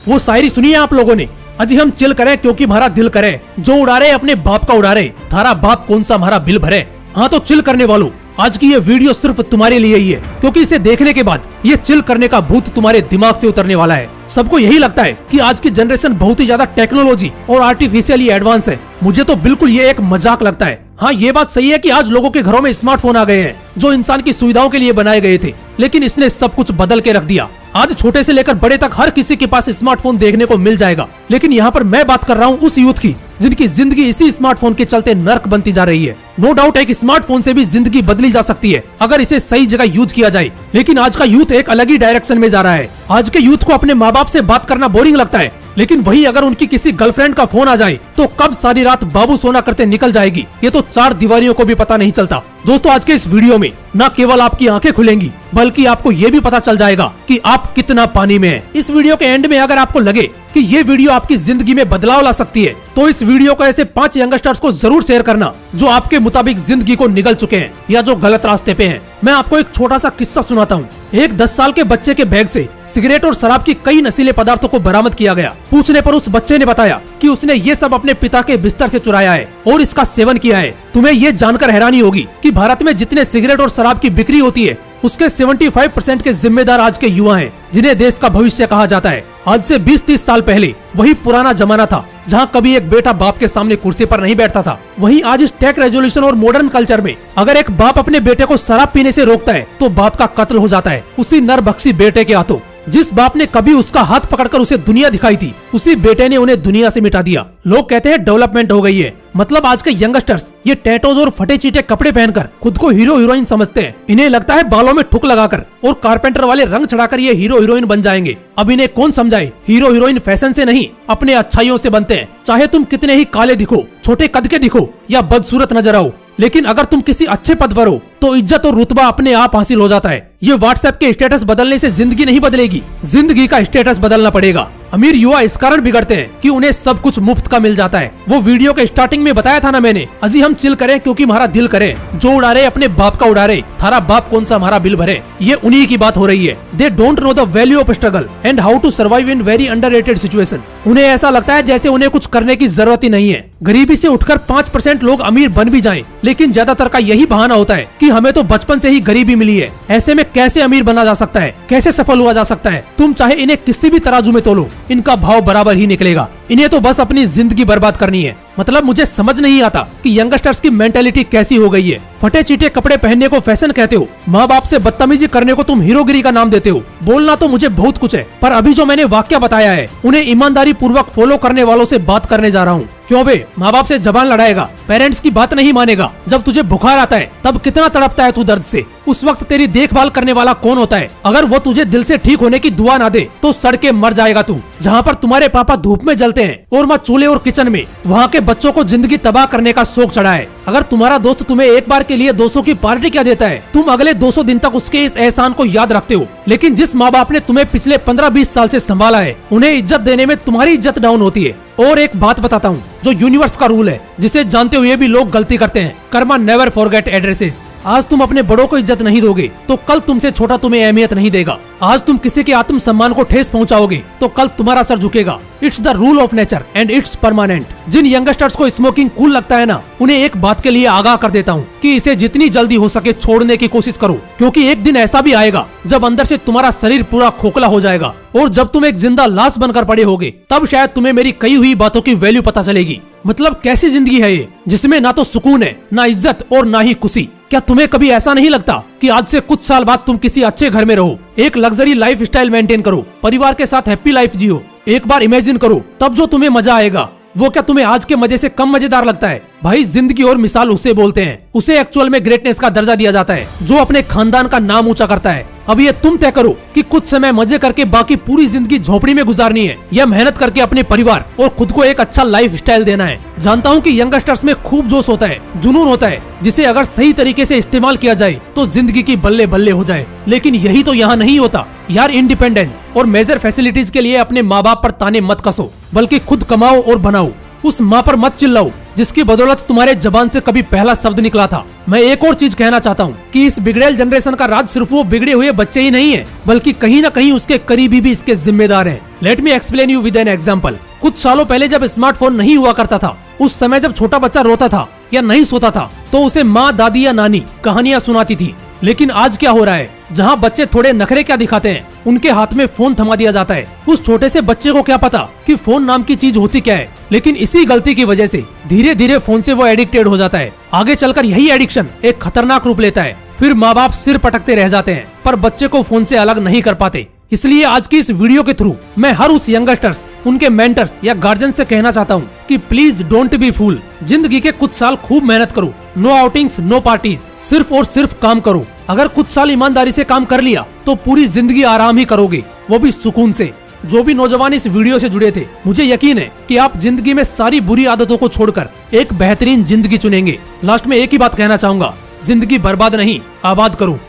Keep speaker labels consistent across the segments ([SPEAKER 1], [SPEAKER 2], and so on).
[SPEAKER 1] वो शायरी सुनी है आप लोगों ने? अजी हम चिल करें क्योंकि हमारा दिल करे, जो उड़ा रहे अपने बाप का उड़ा रहे, थारा बाप कौन सा हमारा बिल भरे। हाँ तो चिल करने वालों, आज की ये वीडियो सिर्फ तुम्हारे लिए ही है, क्योंकि इसे देखने के बाद ये चिल करने का भूत तुम्हारे दिमाग से उतरने वाला है। सबको यही लगता है कि आज की जनरेशन बहुत ही ज्यादा टेक्नोलॉजी और आर्टिफिशियली एडवांस है। मुझे तो बिल्कुल ये एक मजाक लगता है। हाँ ये बात सही है कि आज लोगों के घरों में स्मार्टफोन आ गए हैं जो इंसान की सुविधाओं के लिए बनाए गए थे, लेकिन इसने सब कुछ बदल के रख दिया। आज छोटे से लेकर बड़े तक हर किसी के पास स्मार्टफोन देखने को मिल जाएगा, लेकिन यहाँ पर मैं बात कर रहा हूँ उस यूथ की जिनकी जिंदगी इसी स्मार्टफोन के चलते नर्क बनती जा रही है। नो डाउट है कि स्मार्टफोन से भी जिंदगी बदली जा सकती है अगर इसे सही जगह यूज किया जाए, लेकिन आज का यूथ एक अलग ही डायरेक्शन में जा रहा है। आज के यूथ को अपने माँ बाप से बात करना बोरिंग लगता है, लेकिन वही अगर उनकी किसी गर्लफ्रेंड का फोन आ जाए तो कब सारी रात बाबू सोना करते निकल जाएगी ये तो चार दीवारियों को भी पता नहीं चलता। दोस्तों आज के इस वीडियो में न केवल आपकी आंखें खुलेंगी बल्कि आपको ये भी पता चल जाएगा कि आप कितना पानी में हैं। इस वीडियो के एंड में अगर आपको लगे कि ये वीडियो आपकी जिंदगी में बदलाव ला सकती है तो इस वीडियो को ऐसे 5 यंगस्टर्स को जरूर शेयर करना जो आपके मुताबिक जिंदगी को निगल चुके हैं या जो गलत रास्ते पे हैं। मैं आपको एक छोटा सा किस्सा सुनाता हूँ। एक 10 साल के बच्चे के बैग से सिगरेट और शराब की कई नशीले पदार्थों को बरामद किया गया। पूछने पर उस बच्चे ने बताया कि उसने ये सब अपने पिता के बिस्तर से चुराया है और इसका सेवन किया है। तुम्हें ये जानकर हैरानी होगी कि भारत में जितने सिगरेट और शराब की बिक्री होती है उसके 75% के जिम्मेदार आज के युवा हैं, जिन्हें देश का भविष्य कहा जाता है। आज से 20-30 साल पहले वही पुराना जमाना था जहां कभी एक बेटा बाप के सामने कुर्सी पर नहीं बैठता था। वहीं आज इस टेक रेजोल्यूशन और मॉडर्न कल्चर में अगर एक बाप अपने बेटे को शराब पीने से रोकता है तो बाप का कत्ल हो जाता है उसी नरभक्षी बेटे के हाथों। जिस बाप ने कभी उसका हाथ पकड़कर उसे दुनिया दिखाई थी उसी बेटे ने उन्हें दुनिया से मिटा दिया। लोग कहते हैं डेवलपमेंट हो गई है, मतलब आज के यंगस्टर्स ये टैटोज और फटे चीटे कपड़े पहनकर खुद को हीरो हीरोइन समझते हैं। इन्हें लगता है बालों में ठुक लगाकर और कारपेंटर वाले रंग चढ़ाकर ये हीरो हीरोइन बन जाएंगे। अब इन्हें कौन समझाए, हीरो हीरोइन फैशन से नहीं अपने अच्छाइयों से बनते हैं। चाहे तुम कितने ही काले दिखो, छोटे कद के दिखो या बदसूरत नजर आओ, लेकिन अगर तुम किसी अच्छे पद पर हो तो इज्जत और रुतबा अपने आप हासिल हो जाता है। ये व्हाट्सएप के स्टेटस बदलने से जिंदगी नहीं बदलेगी, जिंदगी का स्टेटस बदलना पड़ेगा। अमीर युवा इस कारण बिगड़ते हैं कि उन्हें सब कुछ मुफ्त का मिल जाता है। वो वीडियो के स्टार्टिंग में बताया था ना मैंने, अजी हम चिल करें क्योंकि हमारा दिल करे, जो उड़ा रहे अपने बाप का उड़ा रहे, थारा बाप कौन सा हमारा बिल भरे। ये उन्हीं की बात हो रही है। They don't know the value of struggle and how to survive in very underrated situation. उन्हें ऐसा लगता है जैसे उन्हें कुछ करने की जरूरत ही नहीं है। गरीबी से उठकर 5% लोग अमीर बन भी जाएं, लेकिन ज्यादातर का यही बहाना होता है कि हमें तो बचपन से ही गरीबी मिली है, ऐसे में कैसे अमीर बना जा सकता है, कैसे सफल हुआ जा सकता है। तुम चाहे इन्हें किसी भी तराजू में तोलो, इनका भाव बराबर ही निकलेगा। इन्हें तो बस अपनी जिंदगी बर्बाद करनी है। मतलब मुझे समझ नहीं आता कि यंगस्टर्स की मेंटेलिटी कैसी हो गई है। फटे चीटे कपड़े पहनने को फैशन कहते हो, माँ बाप से बदतमीजी करने को तुम हीरोगिरी का नाम देते हो। बोलना तो मुझे बहुत कुछ है, पर अभी जो मैंने वाक्य बताया है उन्हें ईमानदारी पूर्वक फॉलो करने वालों से बात करने जा रहा हूँ। क्यों बे, माँ बाप से जबान लड़ाएगा, पेरेंट्स की बात नहीं मानेगा। जब तुझे बुखार आता है तब कितना तड़पता है तू दर्द से, उस वक्त तेरी देखभाल करने वाला कौन होता है? अगर वो तुझे दिल से ठीक होने की दुआ ना दे तो सड़ के मर जाएगा तू। जहाँ पर तुम्हारे पापा धूप में जलते हैं और माँ चूल्हे और किचन में, वहाँ के बच्चों को जिंदगी तबाह करने का शौक चढ़ा है। अगर तुम्हारा दोस्त तुम्हें एक बार के लिए 200 की पार्टी क्या देता है, तुम अगले 200 दिन तक उसके इस एहसान को याद रखते हो। लेकिन जिस माँ बाप ने तुम्हें पिछले 15-20 साल से संभाला है, उन्हें इज्जत देने में तुम्हारी इज्जत डाउन होती है। और एक बात बताता हूँ जो यूनिवर्स का रूल है, जिसे जानते हुए भी लोग गलती करते हैं। Karma never forget addresses. आज तुम अपने बड़ों को इज्जत नहीं दोगे तो कल तुमसे छोटा तुम्हें अहमियत नहीं देगा। आज तुम किसी के आत्म सम्मान को ठेस पहुंचाओगे तो कल तुम्हारा सर झुकेगा। It's the rule of nature and it's permanent. जिन यंगस्टर्स को स्मोकिंग कूल लगता है ना, उन्हें एक बात के लिए आगाह कर देता हूँ कि इसे जितनी जल्दी हो सके छोड़ने की कोशिश करो, क्योंकि एक दिन ऐसा भी आएगा जब अंदर से तुम्हारा शरीर पूरा खोखला हो जाएगा और जब तुम एक जिंदा लाश बनकर पड़े होगे तब शायद तुम्हें मेरी कही हुई बातों की वैल्यू पता चलेगी। मतलब कैसी जिंदगी है ये जिसमें ना तो सुकून है, ना इज्जत और ना ही खुशी। क्या तुम्हें कभी ऐसा नहीं लगता कि आज से कुछ साल बाद तुम किसी अच्छे घर में रहो, एक लग्जरी लाइफ स्टाइल मेंटेन करो, परिवार के साथ हैप्पी लाइफ जियो? एक बार इमेजिन करो, तब जो तुम्हें मजा आएगा वो क्या तुम्हें आज के मजे से कम मजेदार लगता है? भाई जिंदगी और मिसाल उसे बोलते हैं, उसे एक्चुअल में ग्रेटनेस का दर्जा दिया जाता है, जो अपने खानदान का नाम ऊंचा करता है। अब ये तुम तय करो कि कुछ समय मजे करके बाकी पूरी जिंदगी झोपड़ी में गुजारनी है या मेहनत करके अपने परिवार और खुद को एक अच्छा लाइफ स्टाइल देना है। जानता हूँ कि यंगस्टर्स में खूब जोश होता है, जुनून होता है, जिसे अगर सही तरीके से इस्तेमाल किया जाए तो जिंदगी की बल्ले बल्ले हो जाए। लेकिन यही तो यहाँ नहीं होता यार। इंडिपेंडेंस और मेजर फैसिलिटीज के लिए अपने माँ बाप पर ताने मत कसो, बल्कि खुद कमाओ और बनाओ। उस माँ पर मत चिल्लाओ जिसकी बदौलत तुम्हारे जबान से कभी पहला शब्द निकला था। मैं एक और चीज कहना चाहता हूँ कि इस बिगड़ेल जनरेशन का राज सिर्फ वो बिगड़े हुए बच्चे ही नहीं है, बल्कि कहीं न कहीं उसके करीबी भी इसके जिम्मेदार हैं। Let me explain you with an example. कुछ सालों पहले जब स्मार्टफोन नहीं हुआ करता था, उस समय जब छोटा बच्चा रोता था या नहीं सोता था तो उसे माँ, दादी या नानी कहानियाँ सुनाती थी। लेकिन आज क्या हो रहा है, जहाँ बच्चे थोड़े नखरे क्या दिखाते हैं, उनके हाथ में फोन थमा दिया जाता है। उस छोटे से बच्चे को क्या पता कि फोन नाम की चीज होती क्या है, लेकिन इसी गलती की वजह से धीरे धीरे फोन से वो एडिक्टेड हो जाता है। आगे चलकर यही एडिक्शन एक खतरनाक रूप लेता है। फिर माँ बाप सिर पटकते रह जाते हैं, पर बच्चे को फोन से अलग नहीं कर पाते। इसलिए आज की इस वीडियो के थ्रू मैं हर उस यंगस्टर्स, उनके मेंटर्स या गार्जियन से कहना चाहता हूँ कि प्लीज डोंट बी फूल। जिंदगी के कुछ साल खूब मेहनत करो, नो आउटिंग्स, नो पार्टीज, सिर्फ और सिर्फ काम करो। अगर कुछ साल ईमानदारी से काम कर लिया तो पूरी जिंदगी आराम ही करोगे, वो भी सुकून से। जो भी नौजवान इस वीडियो से जुड़े थे, मुझे यकीन है कि आप जिंदगी में सारी बुरी आदतों को छोड़कर एक बेहतरीन जिंदगी चुनेंगे। लास्ट में एक ही बात कहना चाहूंगा, जिंदगी बर्बाद नहीं, आबाद करो।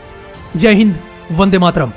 [SPEAKER 1] जय हिंद, वंदे मातरम।